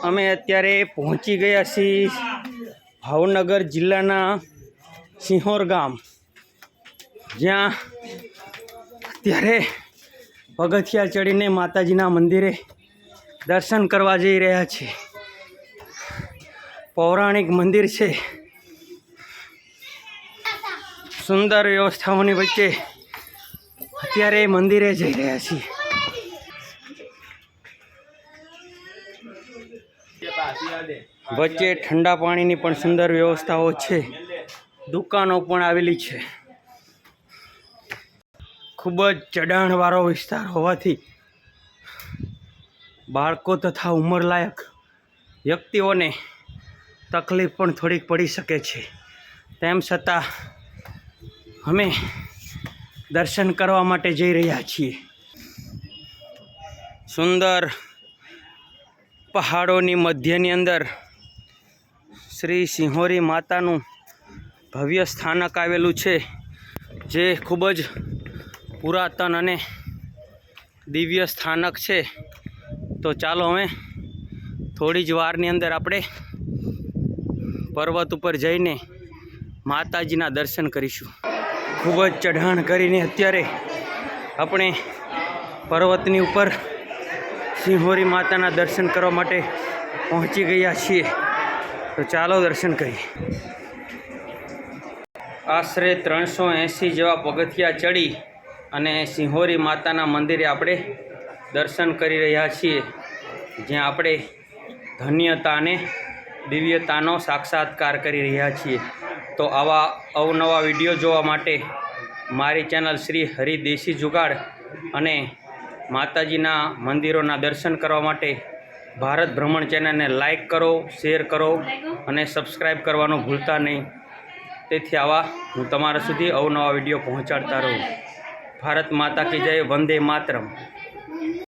અમે અત્યારે પહોંચી ગયા છીએ ભાવનગર જિલ્લાના સિંહોર ગામ, જ્યાં અત્યારે પગથિયા ચડીને માતાજીના મંદિરે દર્શન કરવા જઈ રહ્યા છીએ। પૌરાણિક મંદિર છે, સુંદર વ્યવસ્થાઓની વચ્ચે અત્યારે મંદિરે જઈ રહ્યા છીએ। વચ્ચે ઠંડા પાણીની પણ સુંદર વ્યવસ્થાઓ છે, દુકાનો પણ આવેલી છે। ખૂબ જ ચઢાણવાળો વિસ્તાર હોવાથી બાળકો તથા ઉંમરલાયક વ્યક્તિઓને તકલીફ પણ થોડીક પડી શકે છે। તેમ છતાં અમે દર્શન કરવા માટે જઈ રહ્યા છીએ। સુંદર પહાડોની મધ્યની અંદર શ્રી સિંહોરી માતાનું ભવ્ય સ્થાનક આવેલું છે, જે ખૂબ જ પુરાતન અને દિવ્ય સ્થાનક છે। તો ચાલો અમે થોડી જ વારની અંદર આપણે પર્વત ઉપર જઈને માતાજીના દર્શન કરીશું। ખૂબ જ ચઢાણ કરીને અત્યારે આપણે પર્વતની ઉપર સિંહોરી માતાના દર્શન કરવા માટે પહોંચી ગયા છીએ। તો ચાલો દર્શન કરીએ। આશરે 380 જેવા પગથિયા ચડી અને સિંહોરી માતાના મંદિરે આપણે દર્શન કરી રહ્યા છીએ, જ્યાં આપણે ધન્યતા અને દિવ્યતાનો સાક્ષાત્કાર કરી રહ્યા છીએ। તો આવા અવનવા વિડીયો જોવા માટે મારી ચેનલ શ્રી હરિ દેશી જુગાડ અને માતાજીના મંદિરોના દર્શન કરવા માટે ભારત ભ્રમણ ચેનલને લાઈક કરો, શેર કરો અને સબસ્ક્રાઈબ કરવાનું ભૂલતા નહીં। તેથી આવા હું તમારા સુધી અવનવા વિડીયો પહોંચાડતા રહું। ભારત માતા કી જય, વંદે માતરમ।